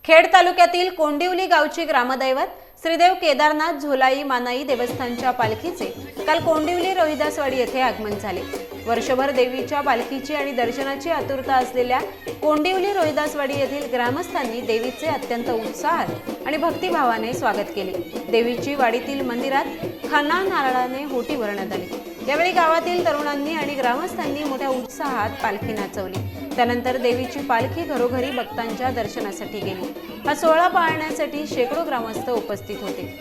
खेड तालुक्यातील कोंडिवली गावची ग्रामदैवत श्रीदेव केदारनाथ झोलाई मानाई देवस्थानच्या पालखीचे काल कोंडिवली रोहिदासवाडी येथे आगमन झाले। वर्षभर देवीच्या पालखीची आणि दर्शनाची आतुरता असलेल्या कोंडिवली रोहिदासवाडी येथील ग्रामस्थांनी देवीचे अत्यंत उत्साहात आणि भक्तिभावाने स्वागत केले। देवीची वाडीतील मंदिरात खाना नारळाने होटी भरण्यात आली। यावेळी गावातील तरुणांनी आणि ग्रामस्थांनी मोठ्या उत्साहात पालखी नाचवली। त्यानंतर देवीची पालखी घरोघरी भक्तांच्या दर्शनासाठी गेली। हा सोहळा पाहण्यासाठी शेकडो ग्रामस्थ उपस्थित होते।